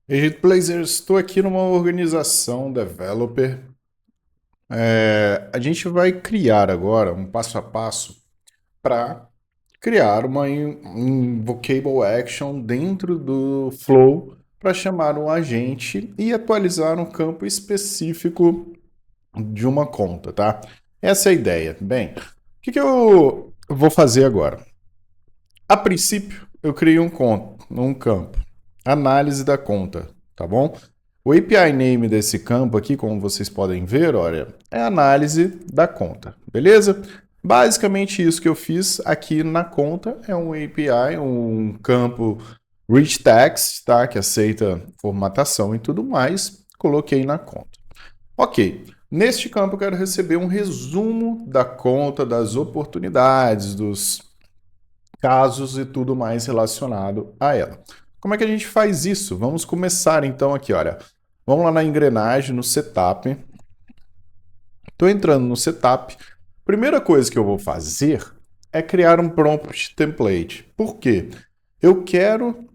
Egito Blazers, estou aqui numa organização developer. A gente vai criar agora um passo a passo para criar um vocable action dentro do Flow para chamar um agente e atualizar um campo específico de uma conta, tá? Essa é a ideia. Bem, o que eu vou fazer agora? A princípio, eu criei um campo, análise da conta, tá bom? O API name desse campo aqui, como vocês podem ver, olha, é análise da conta, beleza? Basicamente isso que eu fiz aqui na conta é um API, um campo rich text, tá? Que aceita formatação e tudo mais, coloquei na conta. Ok, neste campo eu quero receber um resumo da conta, das oportunidades, dos casos e tudo mais relacionado a ela. Como é que a gente faz isso? Vamos começar então aqui, olha. Vamos lá na engrenagem, no setup. Estou entrando no setup. Primeira coisa que eu vou fazer é criar um prompt template. Por quê? Eu quero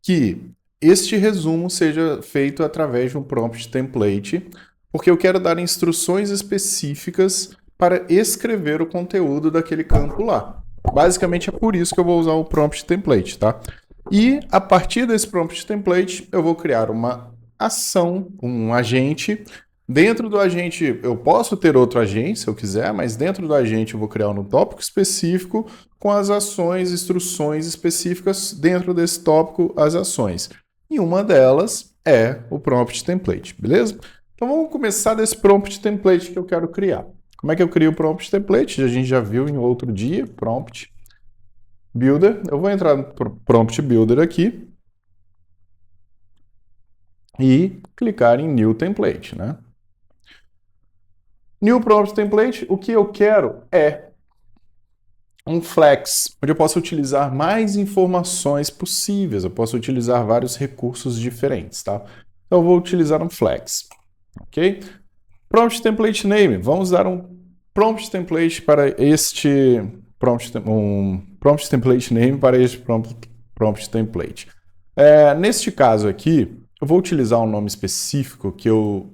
que este resumo seja feito através de um prompt template, porque eu quero dar instruções específicas para escrever o conteúdo daquele campo lá. Basicamente é por isso que eu vou usar o prompt template, tá? E a partir desse prompt template, eu vou criar uma ação, um agente. Dentro do agente, eu posso ter outro agente se eu quiser, mas dentro do agente eu vou criar um tópico específico com as ações, instruções específicas dentro desse tópico, as ações. E uma delas é o prompt template, beleza? Então vamos começar desse prompt template que eu quero criar. Como é que eu crio o prompt template? A gente já viu em outro dia, prompt builder. Eu vou entrar no prompt builder aqui e clicar em new template, né? New prompt template, o que eu quero é um flex, onde eu posso utilizar mais informações possíveis, eu posso utilizar vários recursos diferentes, tá? Então eu vou utilizar um flex, ok? Prompt template name, vamos dar um prompt template para este prompt template name para este prompt template. Neste caso aqui, eu vou utilizar um nome específico que eu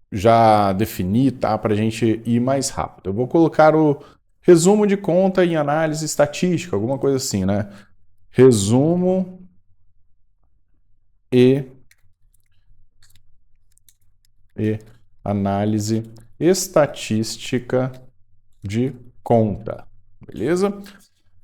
já defini, tá? Para a gente ir mais rápido. Eu vou colocar o resumo de conta em análise estatística, alguma coisa assim, né? Resumo e, e análise estatística de conta, beleza?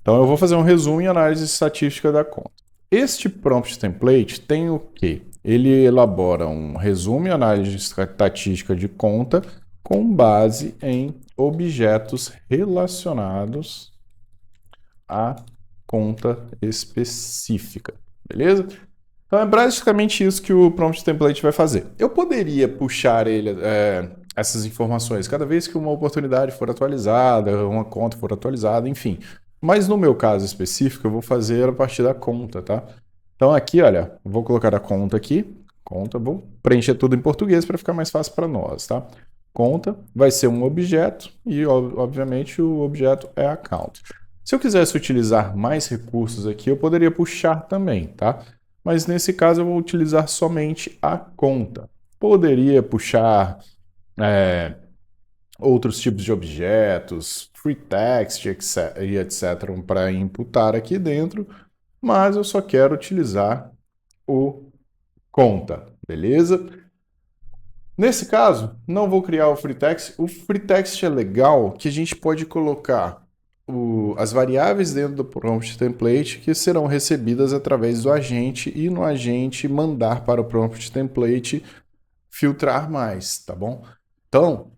Então eu vou fazer um resumo e análise estatística da conta. Este prompt template tem o quê? Ele elabora um resumo e análise estatística de conta com base em objetos relacionados à conta específica, beleza? Então é basicamente isso que o prompt template vai fazer. Eu poderia puxar essas informações cada vez que uma oportunidade for atualizada, uma conta for atualizada, enfim. Mas no meu caso específico, eu vou fazer a partir da conta, tá? Então aqui, olha, vou colocar a conta aqui, conta, vou preencher tudo em português para ficar mais fácil para nós, tá? Conta vai ser um objeto e, obviamente, o objeto é account. Se eu quisesse utilizar mais recursos aqui, eu poderia puxar também, tá? Mas nesse caso eu vou utilizar somente a conta. Poderia puxar é, outros tipos de objetos, free text e etc. para imputar aqui dentro, mas eu só quero utilizar o conta, beleza? Nesse caso, não vou criar o free text. O free text é legal que a gente pode colocar as variáveis dentro do prompt template que serão recebidas através do agente e no agente mandar para o prompt template filtrar mais, tá bom? Então,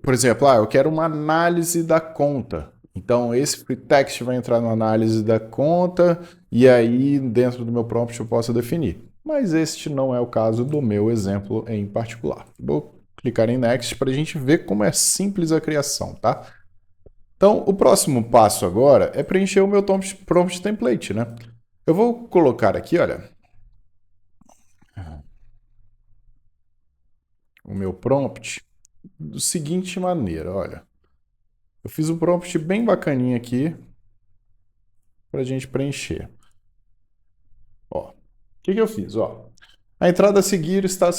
por exemplo, eu quero uma análise da conta. Então, esse free text vai entrar na análise da conta e aí dentro do meu prompt eu posso definir. Mas este não é o caso do meu exemplo em particular. Vou clicar em Next para a gente ver como é simples a criação, tá? Então, o próximo passo agora é preencher o meu prompt template, né? Eu vou colocar aqui, olha, o meu prompt da seguinte maneira, olha. Eu fiz um prompt bem bacaninha aqui para a gente preencher. Ó, o que eu fiz? Ó, A entrada a seguir está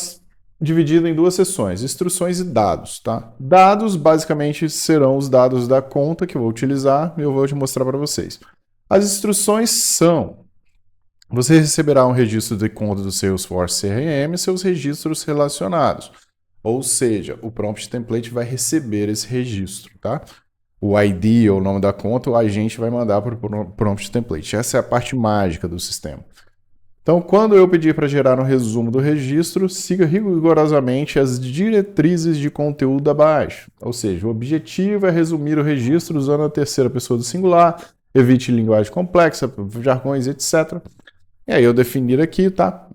dividida em duas seções, instruções e dados, tá? Dados basicamente serão os dados da conta que eu vou utilizar e eu vou te mostrar para vocês. As instruções são: você receberá um registro de conta do Salesforce CRM e seus registros relacionados. Ou seja, o prompt template vai receber esse registro, tá? O ID ou o nome da conta, o agente vai mandar para o prompt template. Essa é a parte mágica do sistema. Então, quando eu pedir para gerar um resumo do registro, siga rigorosamente as diretrizes de conteúdo abaixo. Ou seja, o objetivo é resumir o registro usando a terceira pessoa do singular, evite linguagem complexa, jargões, etc. E aí eu definir aqui, tá?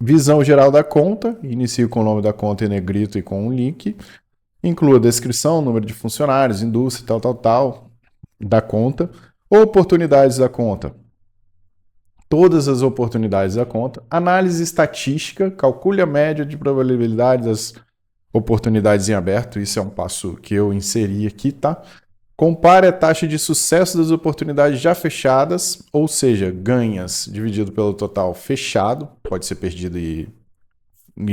Visão geral da conta, inicio com o nome da conta em negrito e com um link. Inclua descrição, número de funcionários, indústria, tal, da conta. Oportunidades da conta. Todas as oportunidades da conta. Análise estatística, calcule a média de probabilidade das oportunidades em aberto. Isso é um passo que eu inseri aqui, tá? Compare a taxa de sucesso das oportunidades já fechadas, ou seja, ganhas dividido pelo total fechado, pode ser perdido e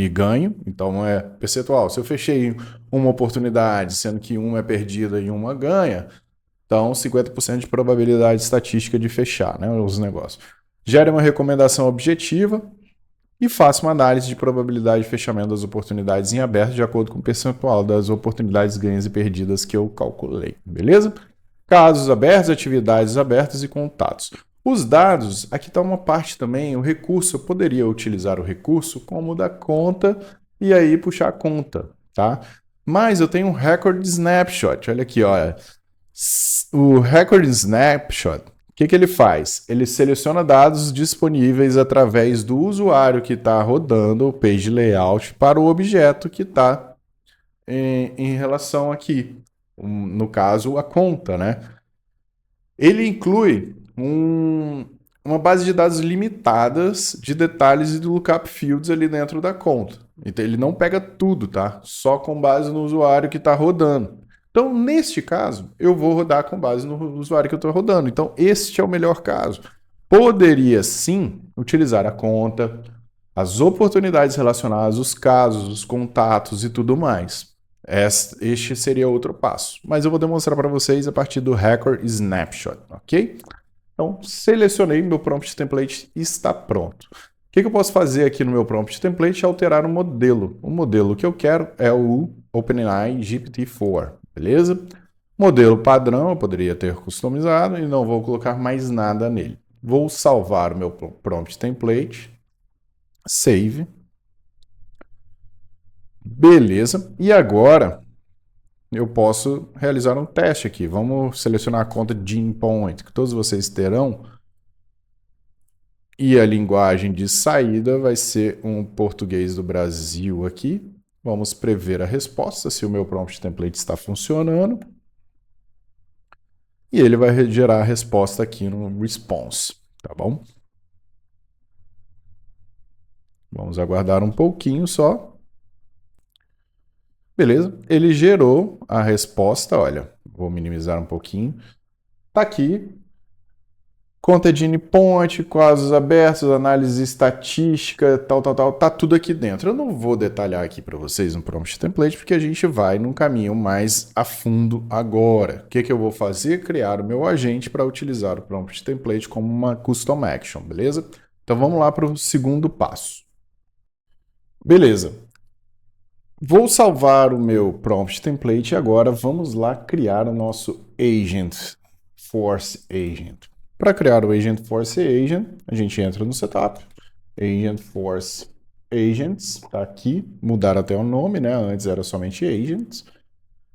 ganho, então não é percentual. Se eu fechei uma oportunidade, sendo que uma é perdida e uma ganha, então 50% de probabilidade estatística de fechar, né, os negócios. Gere uma recomendação objetiva e faça uma análise de probabilidade de fechamento das oportunidades em aberto de acordo com o percentual das oportunidades ganhas e perdidas que eu calculei, beleza? Casos abertos, atividades abertas e contatos. Os dados, aqui está uma parte também, o recurso, eu poderia utilizar o recurso como o da conta e aí puxar a conta, tá? Mas eu tenho um record snapshot, olha aqui, olha. O record snapshot, o que ele faz? Ele seleciona dados disponíveis através do usuário que está rodando o page layout para o objeto que está em relação aqui, no caso, a conta, né? Ele inclui uma base de dados limitadas de detalhes e de lookup fields ali dentro da conta. Então ele não pega tudo, tá? Só com base no usuário que está rodando. Então, neste caso, eu vou rodar com base no usuário que eu estou rodando. Então, este é o melhor caso. Poderia sim utilizar a conta, as oportunidades relacionadas, os casos, os contatos e tudo mais. Este seria outro passo, mas eu vou demonstrar para vocês a partir do Record Snapshot, ok? Então, selecionei meu prompt template e está pronto. O que eu posso fazer aqui no meu prompt template é alterar o modelo. O modelo que eu quero é o OpenAI GPT-4, beleza? Modelo padrão eu poderia ter customizado e não vou colocar mais nada nele. Vou salvar o meu prompt template, save. Beleza. E agora eu posso realizar um teste aqui. Vamos selecionar a conta GenPoint, que todos vocês terão. E a linguagem de saída vai ser um português do Brasil aqui. Vamos prever a resposta, se o meu prompt template está funcionando. E ele vai gerar a resposta aqui no response, tá bom? Vamos aguardar um pouquinho só. Beleza, ele gerou a resposta, olha, vou minimizar um pouquinho. Tá aqui, conta de endpoint, casos abertos, análise estatística, tal, tá tudo aqui dentro. Eu não vou detalhar aqui para vocês no prompt template, porque a gente vai num caminho mais a fundo agora. O que eu vou fazer? Criar o meu agente para utilizar o prompt template como uma custom action, beleza? Então vamos lá para o segundo passo. Beleza. Vou salvar o meu prompt template e agora vamos lá criar o nosso Agent Force Agent. Para criar o Agent Force Agent, a gente entra no Setup, Agent Force Agents, tá aqui, mudar até o nome, né? Antes era somente Agents.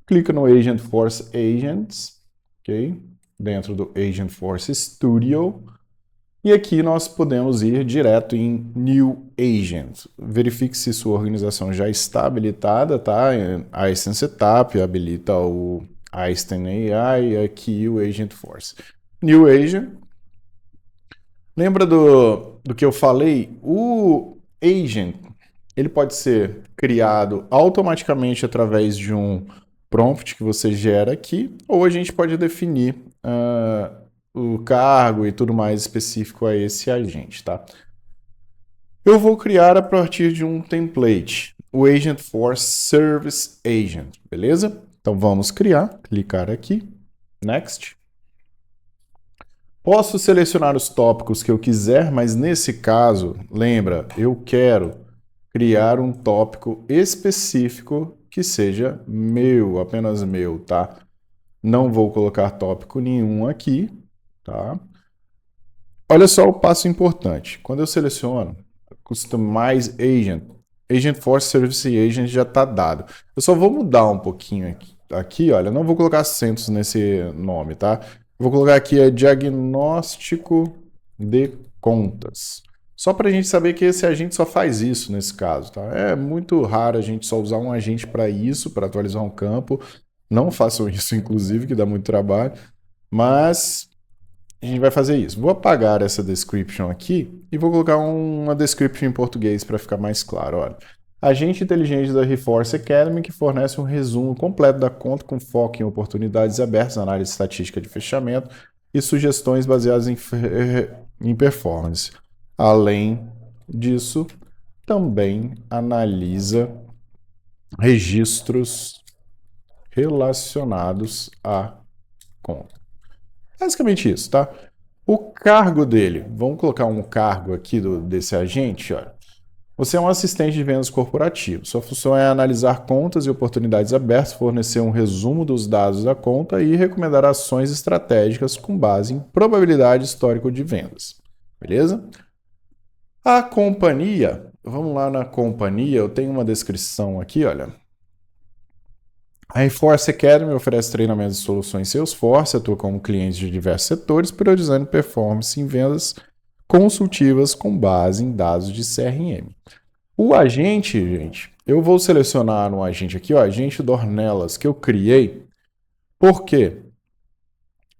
Clica no Agent Force Agents, ok? Dentro do Agent Force Studio. E aqui nós podemos ir direto em New Agent. Verifique se sua organização já está habilitada, tá? Einstein Setup habilita o Einstein AI e aqui o Agent Force. New Agent. Lembra do que eu falei? O Agent, ele pode ser criado automaticamente através de um prompt que você gera aqui, ou a gente pode definir o cargo e tudo mais específico a esse agente, tá? Eu vou criar a partir de um template, o Agentforce Service Agent, beleza? Então vamos criar, clicar aqui, Next. Posso selecionar os tópicos que eu quiser, mas nesse caso, lembra, eu quero criar um tópico específico que seja meu, apenas meu, tá? Não vou colocar tópico nenhum aqui, tá? Olha só o passo importante. Quando eu seleciono Customize Agent, Agentforce Service Agent já está dado. Eu só vou mudar um pouquinho aqui, olha, não vou colocar acentos nesse nome, tá? Vou colocar aqui diagnóstico de contas. Só para a gente saber que esse agente só faz isso nesse caso, tá? É muito raro a gente só usar um agente para isso, para atualizar um campo. Não façam isso, inclusive, que dá muito trabalho. Mas a gente vai fazer isso. Vou apagar essa description aqui e vou colocar uma description em português para ficar mais claro. Olha, agente inteligente da Reforce Academy que fornece um resumo completo da conta com foco em oportunidades abertas, análise estatística de fechamento e sugestões baseadas em performance. Além disso, também analisa registros relacionados à conta. Basicamente isso, tá? O cargo dele, vamos colocar um cargo aqui desse agente, olha. Você é um assistente de vendas corporativo. Sua função é analisar contas e oportunidades abertas, fornecer um resumo dos dados da conta e recomendar ações estratégicas com base em probabilidade histórica de vendas. Beleza? A companhia, vamos lá na companhia, eu tenho uma descrição aqui, olha. A Reforce Academy oferece treinamentos e soluções Salesforce, atua como cliente de diversos setores, priorizando performance em vendas consultivas com base em dados de CRM. O agente, gente, eu vou selecionar um agente aqui, ó, agente Dornelas, que eu criei, porque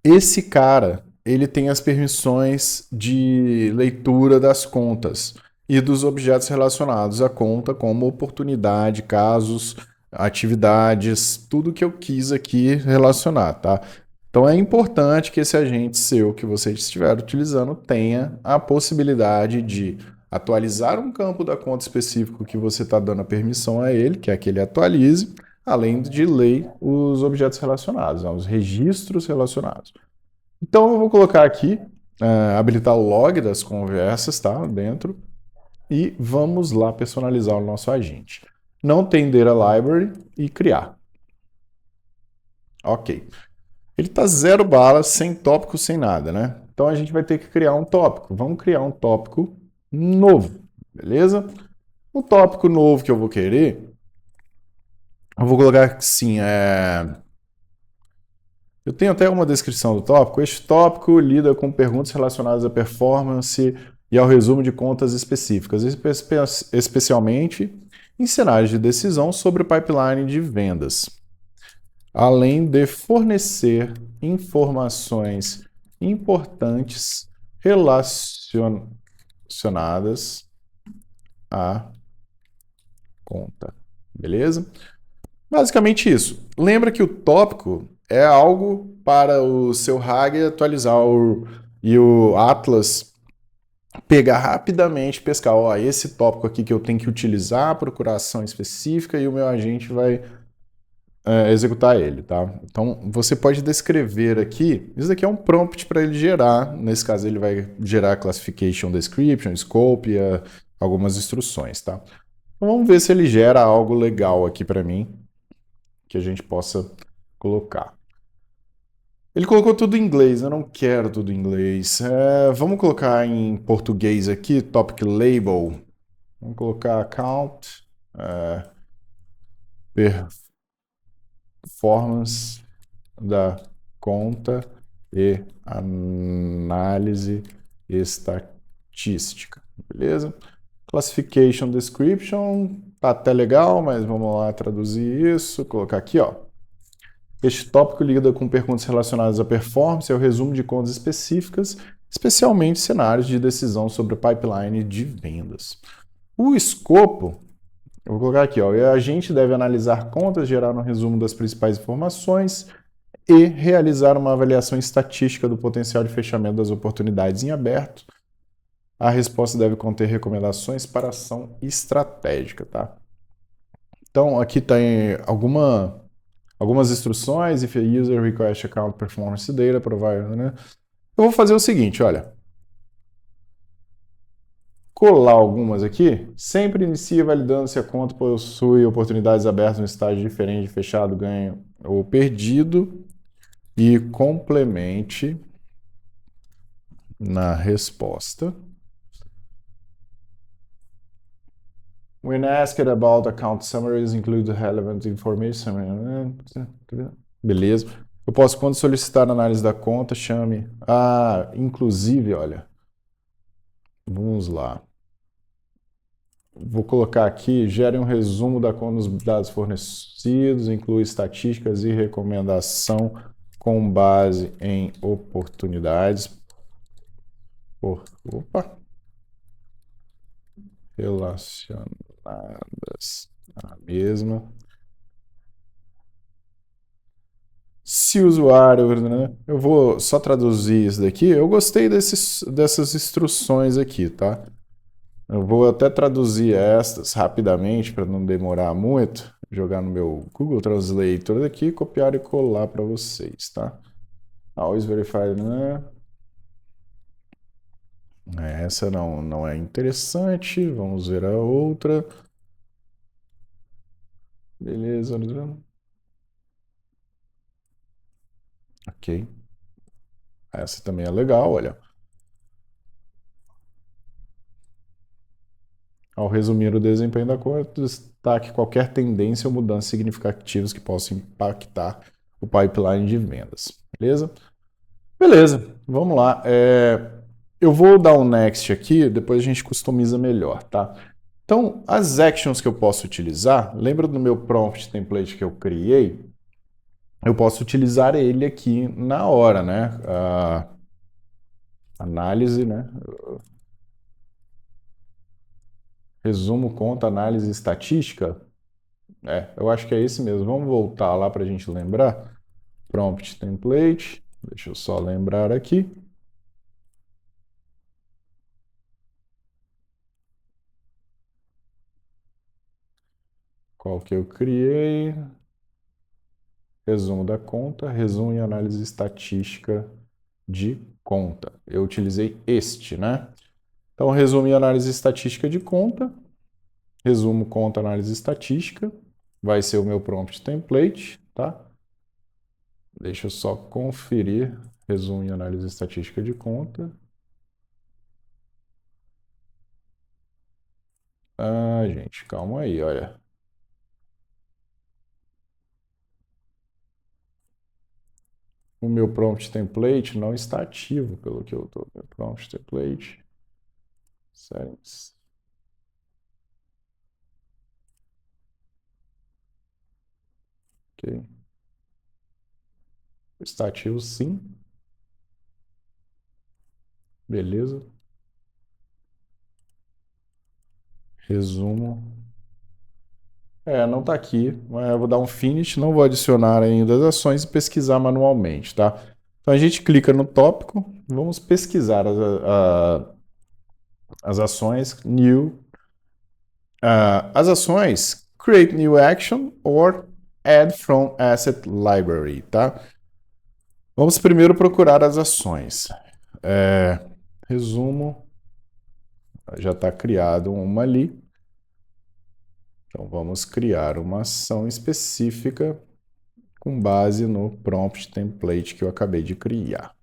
esse cara, ele tem as permissões de leitura das contas e dos objetos relacionados à conta, como oportunidade, casos, atividades, tudo que eu quis aqui relacionar, tá? Então é importante que esse agente seu que você estiver utilizando tenha a possibilidade de atualizar um campo da conta específico que você está dando a permissão a ele, que é que ele atualize, além de ler os objetos relacionados, os registros relacionados. Então eu vou colocar aqui, habilitar o log das conversas, tá? Dentro. E vamos lá personalizar o nosso agente. Não tem Data Library e criar. Ok. Ele está zero bala, sem tópico, sem nada, né? Então a gente vai ter que criar um tópico. Vamos criar um tópico novo, beleza? O tópico novo que eu vou querer, eu vou colocar assim, eu tenho até uma descrição do tópico. Este tópico lida com perguntas relacionadas à performance e ao resumo de contas específicas, especialmente em cenários de decisão sobre o pipeline de vendas, além de fornecer informações importantes relacionadas à conta. Beleza? Basicamente isso. Lembra que o tópico é algo para o seu Hag atualizar e o Atlas pegar rapidamente, pescar, ó, esse tópico aqui que eu tenho que utilizar, procurar ação específica e o meu agente vai executar ele, tá? Então, você pode descrever aqui, isso daqui é um prompt para ele gerar, nesse caso ele vai gerar classification description, scope e algumas instruções, tá? Então, vamos ver se ele gera algo legal aqui para mim, que a gente possa colocar. Ele colocou tudo em inglês, eu não quero tudo em inglês. Vamos colocar em português aqui, topic label. Vamos colocar account, performance da conta e análise estatística, beleza? Classification description, tá até legal, mas vamos lá traduzir isso, colocar aqui, ó. Este tópico lida com perguntas relacionadas à performance e ao resumo de contas específicas, especialmente cenários de decisão sobre o pipeline de vendas. O escopo, eu vou colocar aqui, ó, o agente deve analisar contas, gerar um resumo das principais informações e realizar uma avaliação estatística do potencial de fechamento das oportunidades em aberto, a resposta deve conter recomendações para ação estratégica, tá? Então, aqui tem algumas instruções. If a user request account performance data, provide, né? Eu vou fazer o seguinte, olha. Colar algumas aqui. Sempre inicia validando se a conta possui oportunidades abertas no estágio diferente de fechado, ganho ou perdido. E complemente na resposta. When asked about account summaries, include relevant information. Beleza. Eu posso, quando solicitar a análise da conta, chame. Ah, inclusive, olha. Vamos lá. Vou colocar aqui, gere um resumo da conta dos dados fornecidos, inclui estatísticas e recomendação com base em oportunidades. Opa! Relacionadas à mesma. Se o usuário, né? Eu vou só traduzir isso daqui. Eu gostei dessas instruções aqui, tá? Eu vou até traduzir estas rapidamente para não demorar muito. Jogar no meu Google Translator aqui, copiar e colar para vocês, tá? Always verify, né? Essa não é interessante. Vamos ver a outra. Beleza. Ok. Essa também é legal, olha. Ao resumir o desempenho da conta, destaque qualquer tendência ou mudanças significativas que possam impactar o pipeline de vendas. Beleza? Beleza, vamos lá. Eu vou dar um next aqui, depois a gente customiza melhor, tá? Então, as actions que eu posso utilizar, lembra do meu prompt template que eu criei? Eu posso utilizar ele aqui na hora, né? Análise, né? Resumo, conta, análise estatística. Eu acho que é esse mesmo. Vamos voltar lá para a gente lembrar. Prompt template. Deixa eu só lembrar aqui. Qual que eu criei? Resumo da conta, resumo e análise estatística de conta. Eu utilizei este, né? Então, resumo e análise estatística de conta. Resumo, conta, análise estatística. Vai ser o meu prompt template, tá? Deixa eu só conferir. Resumo e análise estatística de conta. Ah, gente, calma aí, olha. O meu prompt template não está ativo, pelo que eu estou. Meu prompt template. Settings. Ok. Está ativo, sim. Beleza. Resumo. Não está aqui. Eu vou dar um finish, não vou adicionar ainda as ações e pesquisar manualmente, tá? Então a gente clica no tópico, vamos pesquisar as ações, new. As ações, create new action or add from asset library, tá? Vamos primeiro procurar as ações. Resumo, já está criado uma ali. Então vamos criar uma ação específica com base no prompt template que eu acabei de criar.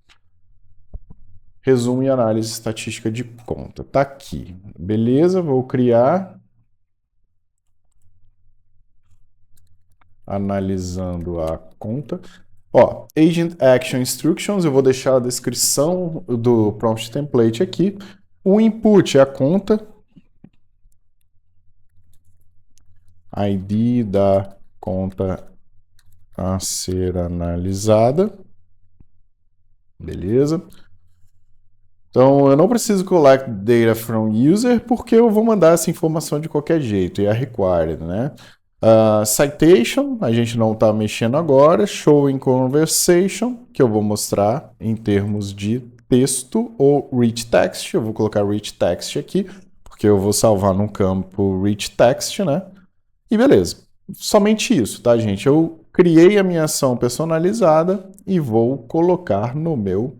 Resumo e análise estatística de conta. Tá aqui. Beleza, vou criar. Analisando a conta. Ó, Agent Action Instructions, eu vou deixar a descrição do prompt template aqui. O input é a conta. ID da conta a ser analisada. Beleza. Então, eu não preciso collect data from user, porque eu vou mandar essa informação de qualquer jeito, e é required, né? Citation, a gente não está mexendo agora. Show in conversation, que eu vou mostrar em termos de texto ou rich text. Eu vou colocar rich text aqui, porque eu vou salvar no campo rich text, né? E beleza. Somente isso, tá, gente? Eu criei a minha ação personalizada e vou colocar no meu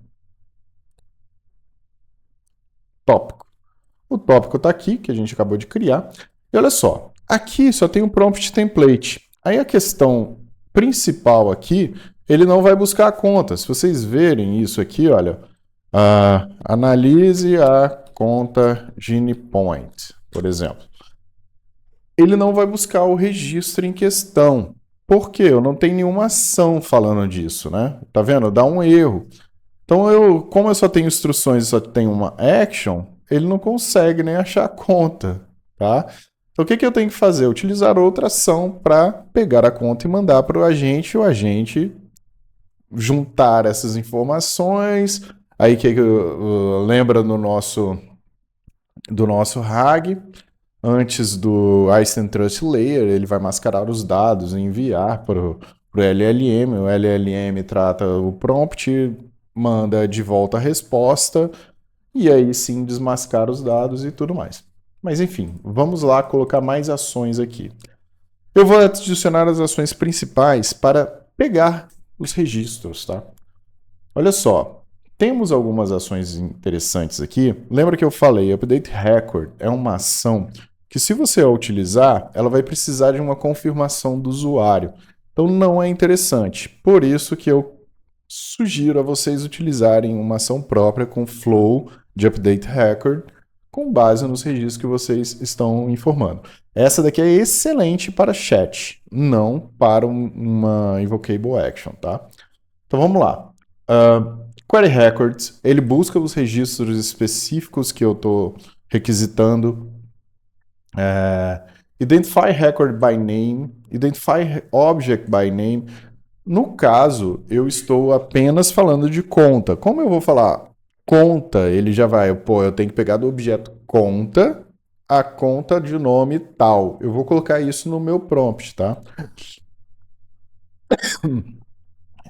tópico. O tópico está aqui, que a gente acabou de criar. E olha só, aqui só tem um prompt template. Aí a questão principal aqui, ele não vai buscar a conta. Se vocês verem isso aqui, olha, analise a conta GeniePoint, por exemplo. Ele não vai buscar o registro em questão. Por quê? Eu não tenho nenhuma ação falando disso, né? Tá vendo? Dá um erro. Então, como eu só tenho instruções e só tenho uma action, ele não consegue nem achar a conta, tá? Então, o que eu tenho que fazer? Utilizar outra ação para pegar a conta e mandar para o agente juntar essas informações. Aí, lembra do nosso RAG, antes do Instant Trust Layer, ele vai mascarar os dados e enviar para o LLM. O LLM trata o prompt, manda de volta a resposta e aí sim desmascara os dados e tudo mais. Mas enfim, vamos lá colocar mais ações aqui. Eu vou adicionar as ações principais para pegar os registros, tá? Olha só, temos algumas ações interessantes aqui. Lembra que eu falei, Update Record é uma ação que, se você a utilizar, ela vai precisar de uma confirmação do usuário. Então não é interessante. Por isso que eu sugiro a vocês utilizarem uma ação própria com flow de Update Record com base nos registros que vocês estão informando. Essa daqui é excelente para chat, não para uma Invocable Action, tá? Então vamos lá. Query Records, ele busca os registros específicos que eu estou requisitando. Identify Record by Name, Identify Object by Name. No caso, eu estou apenas falando de conta. Como eu vou falar conta, ele já vai, eu tenho que pegar do objeto conta a conta de nome tal. Eu vou colocar isso no meu prompt, tá?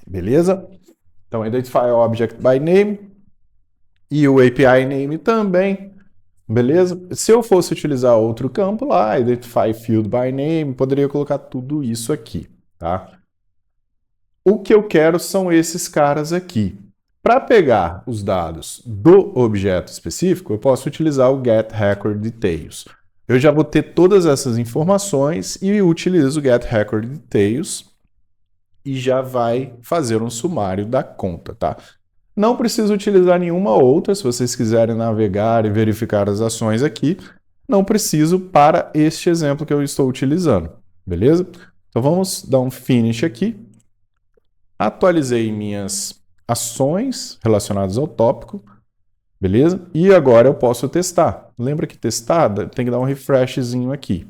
Beleza? Então, Identify Object by Name e o API Name também. Beleza? Se eu fosse utilizar outro campo lá, Identify Field by Name, poderia colocar tudo isso aqui, tá? O que eu quero são esses caras aqui. Para pegar os dados do objeto específico, eu posso utilizar o getRecordDetails. Eu já vou ter todas essas informações e utilizo o getRecordDetails e já vai fazer um sumário da conta, tá? Não preciso utilizar nenhuma outra, se vocês quiserem navegar e verificar as ações aqui, não preciso para este exemplo que eu estou utilizando, beleza? Então vamos dar um finish aqui. Atualizei minhas ações relacionadas ao tópico, beleza? E agora eu posso testar. Lembra que testar tem que dar um refreshzinho aqui.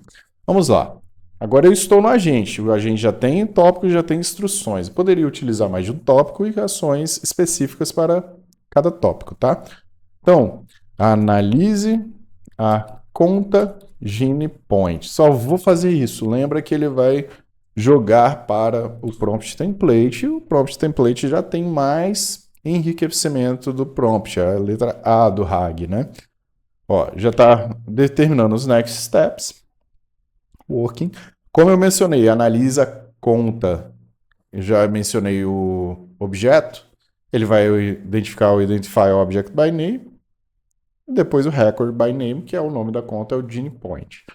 Vamos lá. Agora eu estou no agente. O agente já tem tópico e já tem instruções. Eu poderia utilizar mais de um tópico e ações específicas para cada tópico, tá? Então, analise a conta GeniePoint. Só vou fazer isso. Lembra que ele vai jogar para o prompt template. O prompt template já tem mais enriquecimento do prompt, a letra A do RAG, né? Ó, já está determinando os next steps. Working. Como eu mencionei, analisa conta, já mencionei o objeto, ele vai identificar o Identify Object by Name, e depois o Record by Name, que é o nome da conta, é o GeniePoint.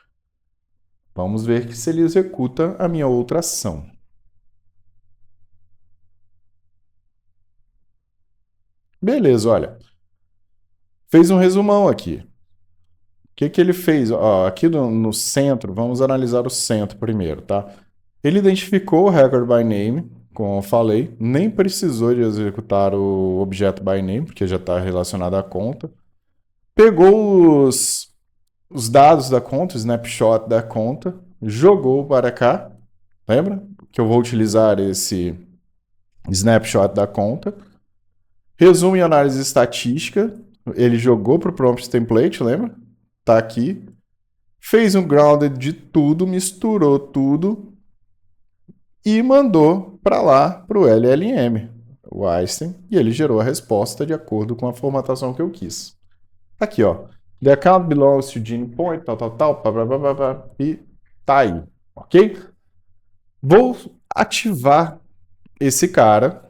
Vamos ver se ele executa a minha outra ação. Beleza, olha. Fez um resumão aqui. O que ele fez? Ó, aqui no centro, vamos analisar o centro primeiro, tá? Ele identificou o Record by Name, como eu falei, nem precisou de executar o objeto by name, porque já está relacionado à conta. Pegou os dados da conta, o snapshot da conta, jogou para cá. Lembra? Que eu vou utilizar esse snapshot da conta. Resumo e análise estatística. Ele jogou para o prompt template, lembra? Tá aqui. Fez um grounded de tudo, misturou tudo e mandou para lá para o LLM. o Einstein, e ele gerou a resposta de acordo com a formatação que eu quis. Aqui, ó. The account belongs to Gene Point, tal, e tá aí, ok? Vou ativar esse cara.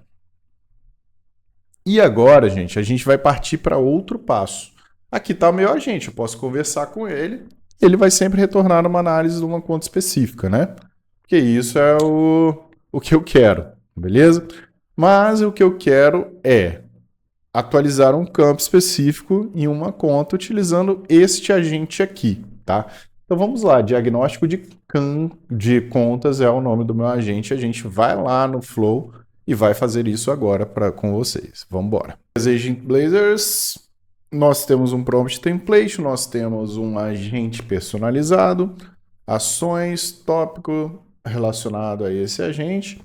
E agora, gente, a gente vai partir para outro passo. Aqui está o meu agente, eu posso conversar com ele. Ele vai sempre retornar uma análise de uma conta específica, né? Porque isso é o que eu quero, beleza? Mas o que eu quero é atualizar um campo específico em uma conta utilizando este agente aqui, tá? Então vamos lá, diagnóstico de contas é o nome do meu agente. A gente vai lá no Flow e vai fazer isso agora com vocês. Vamos embora. Agent Blazers, nós temos um prompt template, nós temos um agente personalizado, ações, tópico relacionado a esse agente.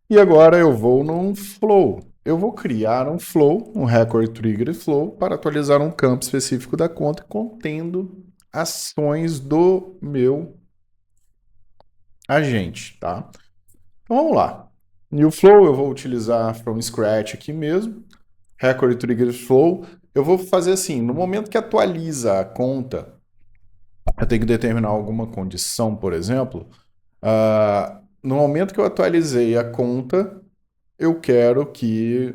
E agora eu vou num Flow. Eu vou criar um Flow, um Record Trigger Flow, para atualizar um campo específico da conta contendo ações do meu agente, tá? Então vamos lá. New Flow eu vou utilizar from scratch aqui mesmo. Record Trigger Flow. Eu vou fazer assim, no momento que atualiza a conta, eu tenho que determinar alguma condição, por exemplo. No momento que eu atualizei a conta, eu quero que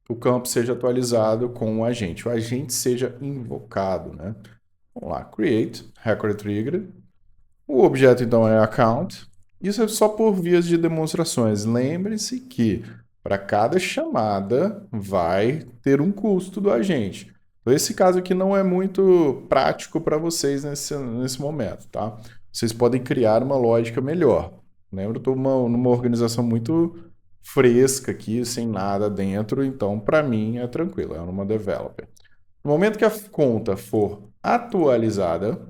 o campo seja atualizado com o agente seja invocado, né? Vamos lá, create, record trigger. O objeto então é account. Isso é só por vias de demonstrações. Lembre-se que para cada chamada vai ter um custo do agente. Então, esse caso aqui não é muito prático para vocês nesse momento, tá? Vocês podem criar uma lógica melhor. Lembra, eu estou numa organização muito fresca aqui, sem nada dentro, então para mim é tranquilo, é uma developer. No momento que a conta for atualizada,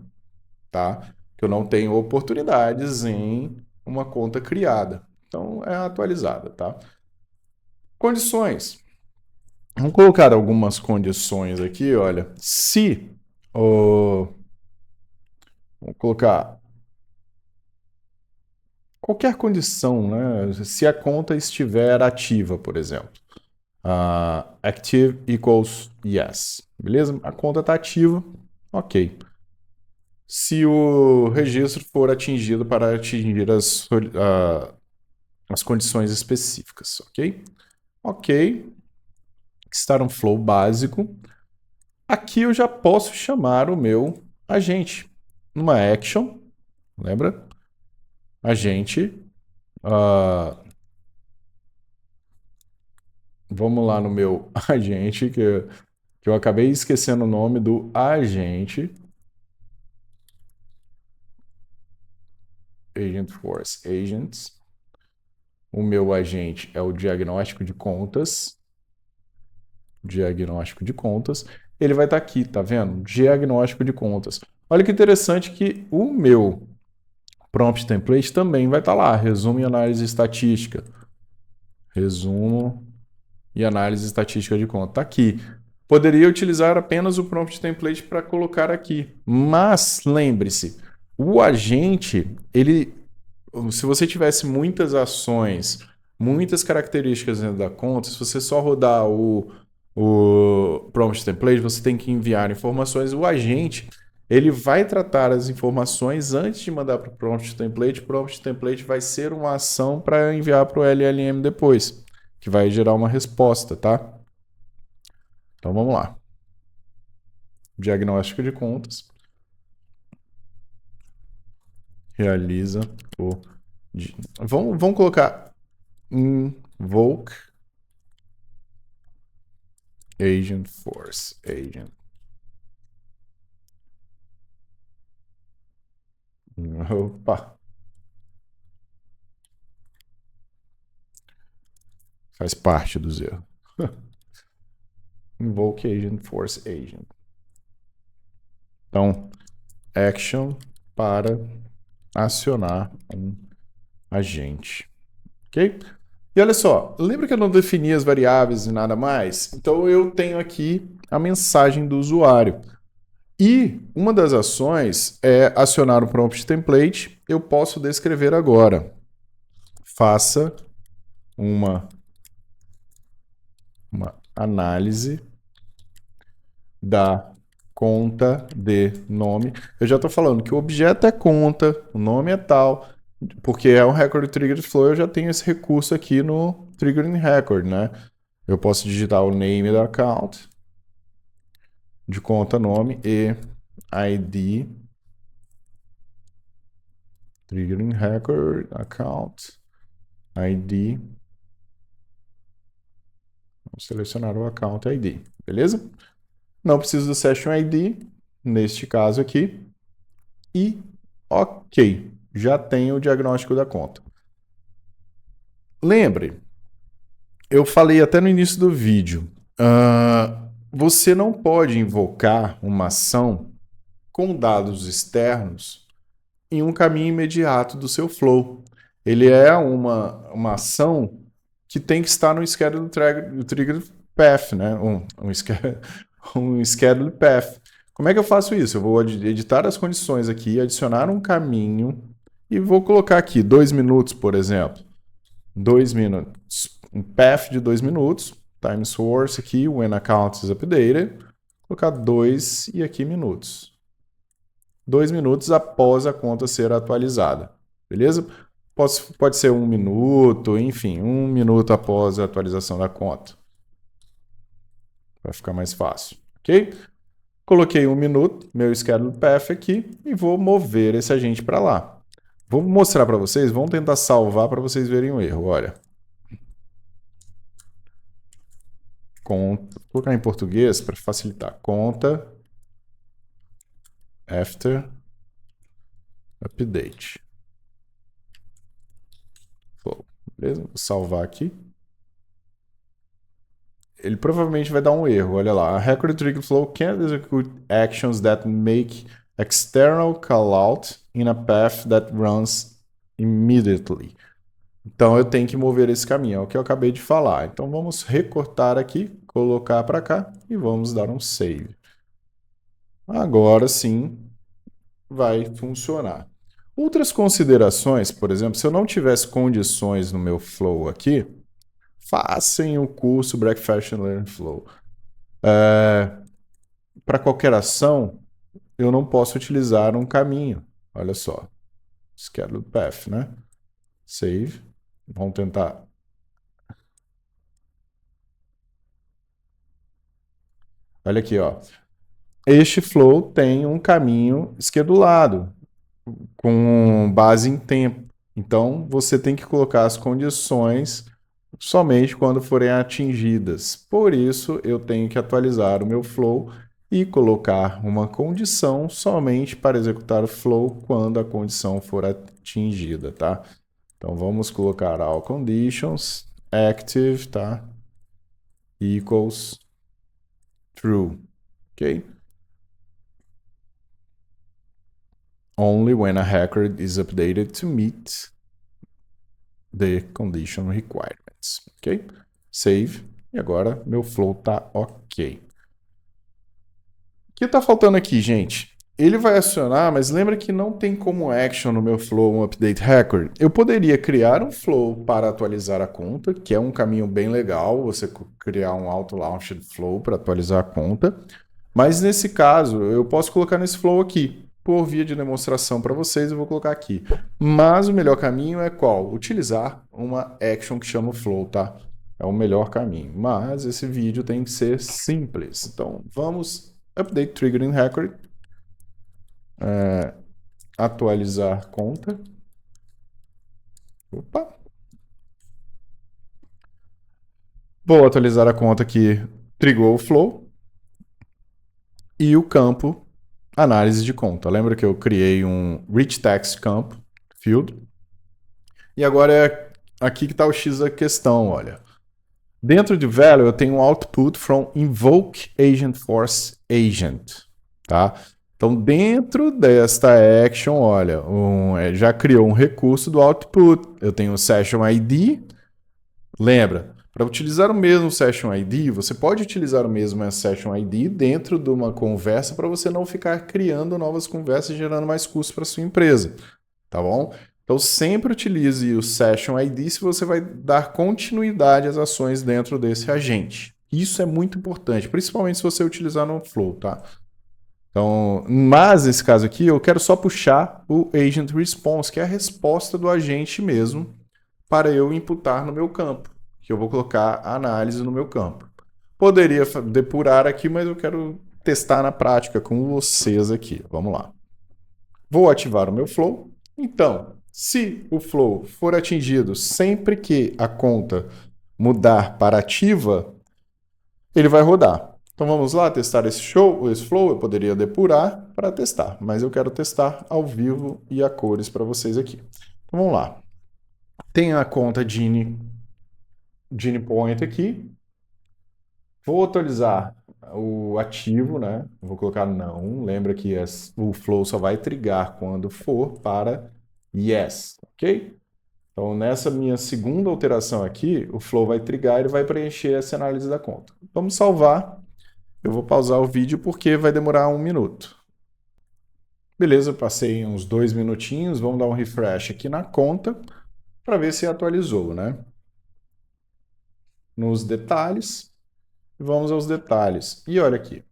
tá? Que eu não tenho oportunidades em uma conta criada. Então é atualizada, tá? Condições. Vamos colocar algumas condições aqui, olha. Se vamos colocar qualquer condição, né? Se a conta estiver ativa, por exemplo. Active equals yes. Beleza? A conta está ativa, ok. Se o registro for atingido para atingir as condições específicas, ok? Ok. Estar um flow básico. Aqui eu já posso chamar o meu agente. Numa action, lembra? Agente. Vamos lá no meu agente, que eu acabei esquecendo o nome do agente. Agent Force Agents. O meu agente é o diagnóstico de contas. Diagnóstico de contas. Ele vai estar aqui, tá vendo? Diagnóstico de contas. Olha que interessante que o meu prompt template também vai estar lá. Resumo e análise estatística. Resumo e análise estatística de conta. Está aqui. Poderia utilizar apenas o prompt template para colocar aqui. Mas lembre-se, o agente, se você tivesse muitas ações, muitas características dentro da conta, se você só rodar o prompt template, você tem que enviar informações. O agente, ele vai tratar as informações antes de mandar para o prompt template. O prompt template vai ser uma ação para enviar para o LLM depois, que vai gerar uma resposta, tá? Então vamos lá. Diagnóstico de contas. Realiza o... Vamos colocar invoke agent force agent. Opa. Faz parte do erros. Invoke agent force agent. Então, action para acionar um agente. Ok? E olha só, lembra que eu não defini as variáveis e nada mais? Então eu tenho aqui a mensagem do usuário. E uma das ações é acionar o prompt template. Eu posso descrever agora. Faça uma análise da conta de nome. Eu já estou falando que o objeto é conta, o nome é tal, porque é um record triggered flow, eu já tenho esse recurso aqui no triggering record, né? Eu posso digitar o name da account, de conta, nome e ID, triggering record, account, ID. Vamos selecionar o account ID, beleza? Não preciso do session ID, neste caso aqui. E ok, já tenho o diagnóstico da conta. Lembre, eu falei até no início do vídeo, você não pode invocar uma ação com dados externos em um caminho imediato do seu flow. Ele é uma ação que tem que estar no schedule trigger path, né? Um schedule path. Como é que eu faço isso? Eu vou editar as condições aqui, adicionar um caminho e vou colocar aqui 2 minutos, por exemplo. 2 minutos. Um path de 2 minutos. Time source aqui, when account is updated. Vou colocar 2 e aqui minutos. 2 minutos após a conta ser atualizada. Beleza? Pode ser 1 minuto, enfim, 1 minuto após a atualização da conta. Vai ficar mais fácil, ok? Coloquei 1 minuto, meu schedule path aqui, e vou mover esse agente para lá. Vou mostrar para vocês, vamos tentar salvar para vocês verem o erro, olha. Conta, vou colocar em português para facilitar. Conta after update. Beleza? Vou salvar aqui. Ele provavelmente vai dar um erro, olha lá. A record trigger flow can't execute actions that make external callout in a path that runs immediately. Então eu tenho que mover esse caminho, é o que eu acabei de falar. Então vamos recortar aqui, colocar para cá e vamos dar um save. Agora sim vai funcionar. Outras considerações, por exemplo, se eu não tivesse condições no meu flow aqui, façam o curso Breakfast and Learn Flow. Para qualquer ação, eu não posso utilizar um caminho. Olha só. Schedule path, né? Save. Vamos tentar. Olha aqui, ó. Este flow tem um caminho schedulado, com base em tempo. Então, você tem que colocar as condições somente quando forem atingidas. Por isso, eu tenho que atualizar o meu flow e colocar uma condição somente para executar o flow quando a condição for atingida, tá? Então, vamos colocar all conditions, active, tá? Equals true, ok? Only when a record is updated to meet the condition requirements, ok? Save, e agora meu flow está ok. O que está faltando aqui, gente? Ele vai acionar, mas lembra que não tem como action no meu flow um update record. Eu poderia criar um flow para atualizar a conta, que é um caminho bem legal, você criar um auto-launched flow para atualizar a conta. Mas nesse caso, eu posso colocar nesse flow aqui. Por via de demonstração para vocês, eu vou colocar aqui. Mas o melhor caminho é qual? Utilizar uma action que chama flow, tá? É o melhor caminho. Mas esse vídeo tem que ser simples. Então, vamos update triggering record. Atualizar conta. Opa! Vou atualizar a conta que trigou o flow. E o campo análise de conta. Lembra que eu criei um rich text campo, field. E agora é aqui que está o X da questão, olha. Dentro de value eu tenho um output from invoke agent force agent, tá? Então dentro desta action, olha, já criou um recurso do output. Eu tenho o session ID. Lembra? Para utilizar o mesmo Session ID, você pode utilizar o mesmo Session ID dentro de uma conversa para você não ficar criando novas conversas e gerando mais custos para sua empresa, tá bom? Então, sempre utilize o Session ID se você vai dar continuidade às ações dentro desse agente. Isso é muito importante, principalmente se você utilizar no Flow, tá? Então, mas nesse caso aqui, eu quero só puxar o Agent Response, que é a resposta do agente mesmo, para eu imputar no meu campo, que eu vou colocar a análise no meu campo. Poderia depurar aqui, mas eu quero testar na prática com vocês aqui. Vamos lá. Vou ativar o meu flow. Então, se o flow for atingido sempre que a conta mudar para ativa, ele vai rodar. Então vamos lá testar esse flow. Eu poderia depurar para testar, mas eu quero testar ao vivo e a cores para vocês aqui. Então vamos lá. Tem a conta Genie Point aqui. Vou atualizar o ativo, né? Vou colocar não. Lembra que o flow só vai trigar quando for para yes, ok? Então, nessa minha segunda alteração aqui, o flow vai trigar e ele vai preencher essa análise da conta. Vamos salvar. Eu vou pausar o vídeo porque vai demorar 1 minuto. Beleza, passei uns 2 minutinhos. Vamos dar um refresh aqui na conta para ver se atualizou, né? Nos detalhes. Vamos aos detalhes. E olha aqui.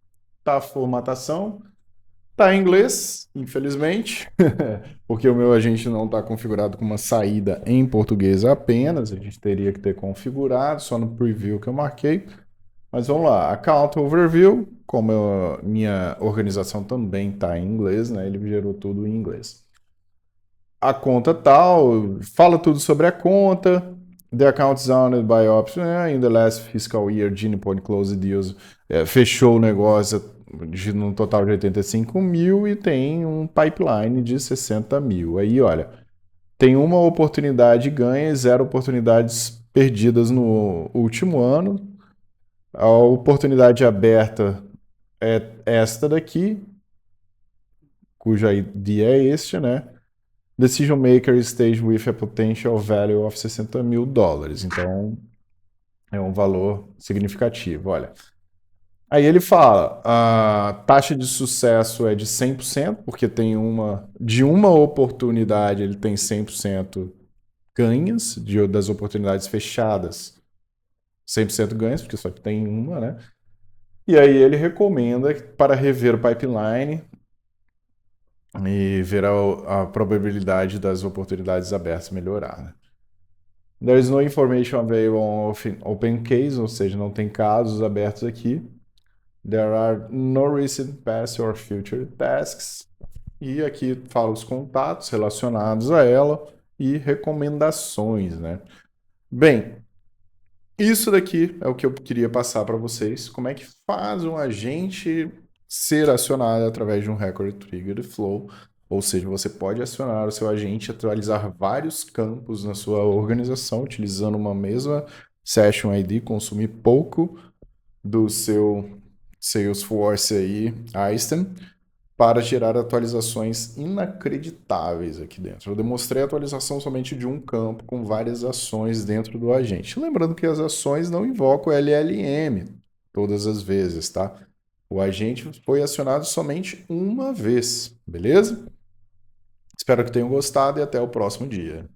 Tá a formatação. Tá em inglês, infelizmente, porque o meu agente não está configurado com uma saída em português apenas. A gente teria que ter configurado, só no preview que eu marquei. Mas vamos lá, Account Overview, como minha organização também está em inglês, né? Ele gerou tudo em inglês. A conta tal, fala tudo sobre a conta. The account is owned by option. In the last fiscal year, Genie Point closed deals. Fechou o negócio num total de 85 mil e tem um pipeline de 60 mil. Aí, olha, tem uma oportunidade ganha e 0 oportunidades perdidas no último ano. A oportunidade aberta é esta daqui, cuja ID é este, né? Decision Maker Stage with a Potential Value of 60 mil dólares. Então, é um valor significativo. Olha, aí ele fala, a taxa de sucesso é de 100%, porque tem de uma oportunidade ele tem 100% ganhas, das oportunidades fechadas, 100% ganhas, porque só tem uma, né? E aí ele recomenda para rever o pipeline e ver a probabilidade das oportunidades abertas melhorar, né? There is no information available on open case, ou seja, não tem casos abertos aqui. There are no recent past or future tasks. E aqui fala os contatos relacionados a ela e recomendações, né? Bem, isso daqui é o que eu queria passar para vocês. Como é que faz um agente ser acionado através de um Record Trigger Flow? Ou seja, você pode acionar o seu agente, atualizar vários campos na sua organização, utilizando uma mesma Session ID, consumir pouco do seu Salesforce aí, Einstein, para gerar atualizações inacreditáveis aqui dentro. Eu demonstrei a atualização somente de um campo com várias ações dentro do agente. Lembrando que as ações não invocam o LLM todas as vezes, tá? O agente foi acionado somente uma vez, beleza? Espero que tenham gostado e até o próximo dia.